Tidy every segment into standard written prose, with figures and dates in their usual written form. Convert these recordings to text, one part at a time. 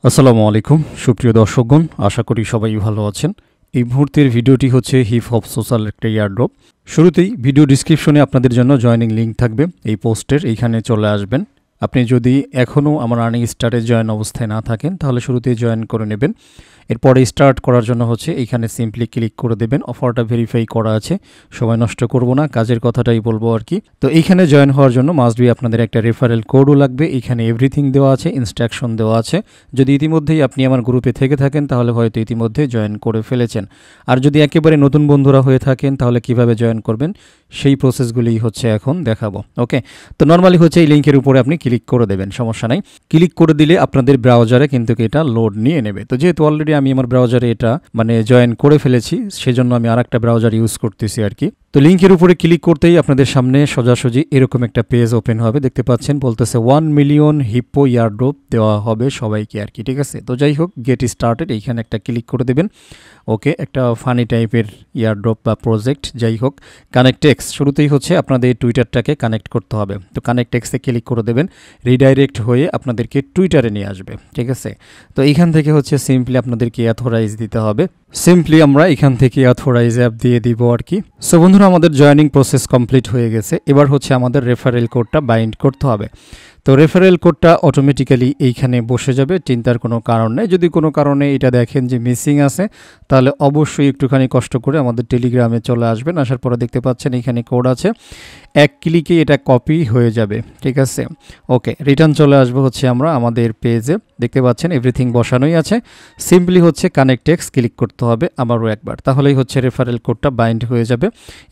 আসসালামু আলাইকুম সুপ্রিয় দর্শকগণ, আশা করি সবাই ভালো আছেন। এই মুহূর্তের ভিডিওটি হচ্ছে হিপ হপ সোশ্যাল একটা এয়ারড্রপ। শুরুতেই ভিডিও ডিসক্রিপশনে আপনাদের জন্য জয়েনিং লিঙ্ক থাকবে, এই পোস্টের এইখানে চলে আসবেন। আপনি যদি এখনও আমার আর্নিং স্টার্টে জয়েন অবস্থায় না থাকেন তাহলে শুরুতেই জয়েন করে নেবেন। এরপরে স্টার্ট করার জন্য হচ্ছে এইখানে সিম্পলি ক্লিক করে দেবেন। অফারটা ভেরিফাই করা আছে, সময় নষ্ট করব না, কাজের কথাটাই বলবো আর কি। তো এইখানে জয়েন হওয়ার জন্য মাস্ট বি আপনাদের একটা রেফারেল কোডও লাগবে। এইখানে এভরিথিং দেওয়া আছে, ইনস্ট্রাকশন দেওয়া আছে। যদি ইতিমধ্যেই আপনি আমার গ্রুপে থেকে থাকেন তাহলে হয়তো ইতিমধ্যে জয়েন করে ফেলেছেন। আর যদি একেবারে নতুন বন্ধুরা হয়ে থাকেন তাহলে কিভাবে জয়েন করবেন সেই প্রসেসগুলি হচ্ছে এখন দেখাবো। ওকে, তো নর্মালি হচ্ছে এই লিঙ্কের উপরে আপনি ক্লিক করে দেবেন, সমস্যা নাই। ক্লিক করে দিলে আপনাদের ব্রাউজারে কিন্তু এটা লোড নিয়ে নেবে। তো যেহেতু অলরেডি আমি আমার ব্রাউজারে এটা জয়েন করে ফেলেছি, সেজন্য আমি আরেকটা ব্রাউজার ইউজ করতেছি আর কি। তো লিঙ্কের উপরে ক্লিক করতেই আপনাদের সামনে সোজাসুজি এরকম একটা পেজ ওপেন হবে, দেখতে পাচ্ছেন বলতেছে 1 মিলিয়ন হিপ্পো ইয়ারড্রপ দেওয়া হবে সবাইকে আর কি। ঠিক আছে, তো যাই হোক, গেট স্টার্টেড এইখানে একটা ক্লিক করে দেবেন। ওকে, একটা ফানি টাইপের ইয়ারড্রপ বা প্রজেক্ট, যাই হোক। কানেক্ট এক্স, শুরুতেই হচ্ছে আপনাদের টুইটারটাকে কানেক্ট করতে হবে। তো কানেক্ট এক্সে ক্লিক করে দেবেন, রিডাইরেক্ট হয়ে আপনাদেরকে টুইটারে নিয়ে আসবে। ঠিক আছে, তো এইখান থেকে হচ্ছে সিম্পলি আপনাদেরকে অথরাইজ দিতে হবে। সিম্পলি আমরা এখান থেকে অথরাইজ অ্যাপ দিয়ে দিব আর কি। সো বন্ধুরা, আমাদের জয়েনিং প্রসেস কমপ্লিট হয়ে গেছে। এবার হচ্ছে আমাদের রেফারেল কোডটা বাইন্ড করতে হবে। তো রেফারেল কোডটা অটোমেটিক্যালি এইখানে বসে যাবে, চিন্তার কোনো কারণ নেই। যদি কোনো কারণে এটা দেখেন যে মিসিং আছে তাহলে অবশ্যই একটুখানি কষ্ট করে আমাদের টেলিগ্রামে চলে আসবেন। আসার পরে দেখতে পাচ্ছেন এখানে কোড আছে, এক ক্লিকে এটা কপি হয়ে যাবে। ঠিক আছে, ওকে, রিটার্ন চলে আসবো হচ্ছে আমরা আমাদের পেজে। দেখতে পাচ্ছেন এভরিথিং বসানোই আছে। সিম্পলি হচ্ছে কানেক্ট এক্স ক্লিক করতে হবে আবারও একবার, তাহলেই হচ্ছে রেফারেল কোডটা বাইন্ড হয়ে যাবে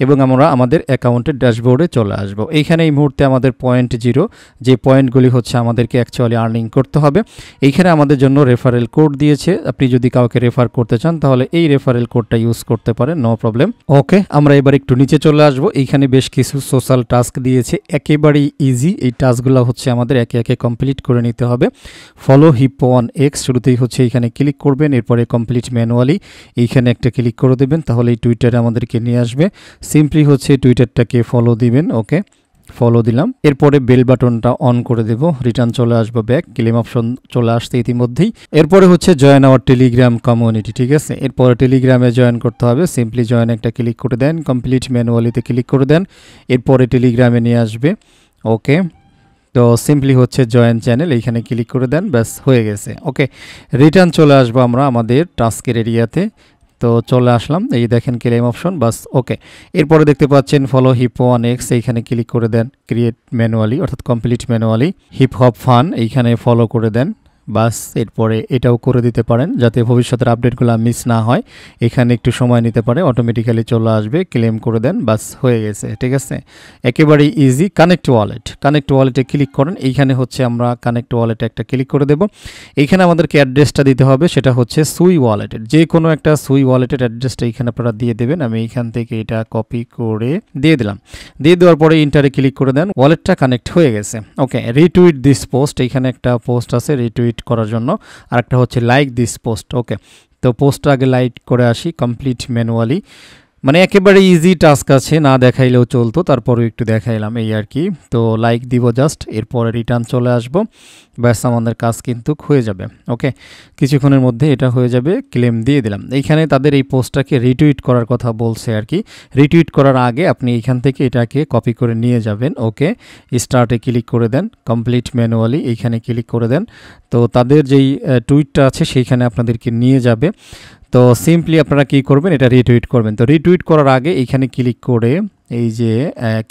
এবং আমরা আমাদের অ্যাকাউন্টের ড্যাশবোর্ডে চলে আসবো। এইখানে এই মুহূর্তে আমাদের 0.0 যে পয়েন্টগুলি হচ্ছে আমাদেরকে অ্যাকচুয়ালি আর্নিং করতে হবে। এইখানে আমাদের জন্য রেফারেল কোড দিয়েছে। আপনি যদি কাউকে রেফার করতে চান তাহলে এই রেফারেল কোডটা ইউজ করতে পারেন, নো প্রবলেম। ওকে, আমরা এবার একটু নিচে চলে আসবো। এইখানে বেশ কিছু সোশ্যাল টাস্ক দিয়েছে, একেবারেই ইজি। এই টাস্কগুলো হচ্ছে আমাদের একে একে কমপ্লিট করে নিতে হবে। ফলো হিপ্পো অন এক্স, শুরুতেই হচ্ছে এইখানে ক্লিক করবেন, এরপরে কমপ্লিট ম্যানুয়ালি এইখানে একটা ক্লিক করে দেবেন, তাহলে এই টুইটারে আমাদেরকে নিয়ে আসবে। সিম্পলি হচ্ছে টুইটারটাকে ফলো দিবেন। ওকে, ফলো দিলাম, এরপরে বেল বাটনটা অন করে দেব, রিটার্ন চলে আসবো ব্যাক, ক্লেম অপশন চলে আসছে ইতিমধ্যেই। এরপরে হচ্ছে জয়েন আওয়ার টেলিগ্রাম কমিউনিটি। ঠিক আছে, এরপরে টেলিগ্রামে জয়েন করতে হবে। সিম্পলি জয়েন একটা ক্লিক করে দেন, কমপ্লিট ম্যানুয়ালিতে ক্লিক করে দেন, এরপরে টেলিগ্রামে নিয়ে আসবে। ওকে, তো সিম্পলি হচ্ছে জয়েন চ্যানেল এইখানে ক্লিক করে দেন, ব্যাস হয়ে গেছে। ওকে, রিটার্ন চলে আসবো আমরা আমাদের টাস্কের এরিয়াতে। তো চলে আসলাম, এই দেখেন ক্লেম অপশন, বাস। ওকে, এরপরে দেখতে পাচ্ছেন ফলো হিপ্পো অন এক্স, এইখানে ক্লিক করে দেন, ক্রিয়েট ম্যানুয়ালি অর্থাৎ complete manually hip hop fun এইখানে ফলো করে দেন, বাস। এরপরে এটাও করে দিতে পারেন যাতে ভবিষ্যতের আপডেটগুলো মিস না হয়। এখানে একটু সময় নিতে পারে, অটোমেটিক্যালি চলে আসবে, ক্লেম করে দেন, বাস হয়ে গেছে। ঠিক আছে, একেবারেই ইজি। কানেক্ট ওয়ালেট, কানেক্ট ওয়ালেটে ক্লিক করেন। এইখানে হচ্ছে আমরা কানেক্ট ওয়ালেটে একটা ক্লিক করে দেব। এইখানে আমাদেরকে অ্যাড্রেসটা দিতে হবে, সেটা হচ্ছে সুই ওয়ালেটের, যে কোনো একটা সুই ওয়ালেটের অ্যাড্রেসটা এইখানে আপনারা দিয়ে দেবেন। আমি এইখান থেকে এটা কপি করে দিয়ে দিলাম। দিয়ে দেওয়ার পরে ইন্টারে ক্লিক করে দেন, ওয়ালেটটা কানেক্ট হয়ে গেছে। ওকে, রিটুইট দিস পোস্ট, এইখানে একটা পোস্ট আছে রিটুইট করার জন্য, আর একটা হচ্ছে লাইক দিস পোস্ট। ওকে, তো পোস্টটা আগে লাইক করে আসি, কমপ্লিট ম্যানুয়ালি। মানে একেবারে ইজি টাস্ক আছে, না দেখাইলেও চলতো, তারপরেও একটু দেখাইলাম এই আর কি। তো লাইক দিব জাস্ট, এরপরে রিটার্ন চলে আসবো, ব্যাস আমাদের কাজ কিন্তু হয়ে যাবে। ওকে, কিছুক্ষণের মধ্যে এটা হয়ে যাবে, ক্লেম দিয়ে দিলাম। এইখানে তাদের এই পোস্টটাকে রিটুইট করার কথা বলছে আর কি। রিটুইট করার আগে আপনি এইখান থেকে এটাকে কপি করে নিয়ে যাবেন। ওকে, স্টার্টে ক্লিক করে দেন, কমপ্লিট ম্যানুয়ালি এইখানে ক্লিক করে দেন। তো তাদের যেই টুইটটা আছে সেইখানে আপনাদেরকে নিয়ে যাবে। তো সিম্পলি আপনারা কি করবেন, এটা রিটুইট করবেন। তো রিটুইট করার আগে এইখানে ক্লিক করে এই যে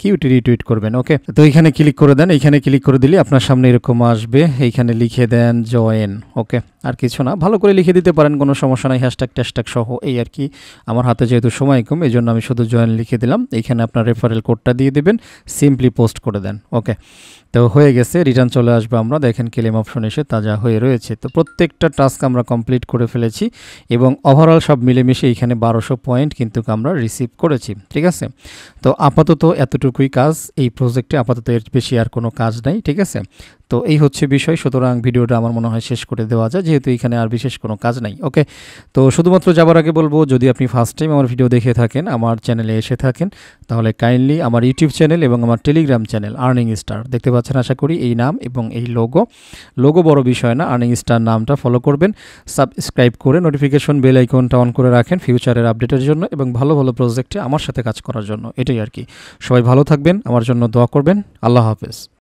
কিউটি রিটুইট করবেন। ওকে, তো এইখানে ক্লিক করে দেন, এইখানে ক্লিক করে দিলে আপনার সামনে এরকম আসবে, এইখানে লিখে দেন জয়েন। ওকে, আর কিছু না, ভালো করে লিখে দিতে পারেন, কোনো সমস্যা নাই, হ্যাশট্যাগ ট্যাশট্যাগ সহ এই আর কি। আমার হাতে যেহেতু সময় কম এই জন্য আমি শুধু জয়েন লিখে দিলাম। এইখানে আপনার রেফারেল কোডটা দিয়ে দেবেন, সিম্পলি পোস্ট করে দেন। ওকে, তো হয়ে গেছে, রিটার্ন চলে আসবে। আমরা দেখেন ক্লেম অপশন এসে তাজা হয়ে রয়েছে। তো প্রত্যেকটা টাস্ক আমরা কমপ্লিট করে ফেলেছি এবং ওভারঅল সব মিলেমিশে এইখানে 1200 পয়েন্ট কিন্তু আমরা রিসিভ করেছি। ঠিক আছে, তো আপাতত এতটুকুই কাজ এই প্রজেক্টে, আপাতত এর বেশি আর কোনো কাজ নাই। ঠিক আছে, তো তো এই হচ্ছে বিষয়, সুতরাং ভিডিওটা আমার মনে হয় শেষ করে দেওয়া যায়, যেহেতু এখানে আর বিশেষ কোনো কাজ নাই। ওকে, তো শুধুমাত্র যাবার আগে বলবো, যদি আপনি ফার্স্ট টাইম আমার ভিডিও দেখে থাকেন, আমার চ্যানেলে এসে থাকেন, তাহলে কাইন্ডলি আমার ইউটিউব চ্যানেল এবং আমার টেলিগ্রাম চ্যানেল আর্নিং স্টার দেখতে পাচ্ছেন আশা করি, এই নাম এবং এই লোগো বড় বিষয় না, আর্নিং স্টার নামটা ফলো করবেন, সাবস্ক্রাইব করে নোটিফিকেশন বেল আইকনটা অন করে রাখেন ফিউচারের আপডেটের জন্য এবং ভালো ভালো প্রজেক্টে আমার সাথে কাজ করার জন্য। এটাই আর কি। সবাই ভালো থাকবেন, আমার জন্য দোয়া করবেন। আল্লাহ হাফেজ।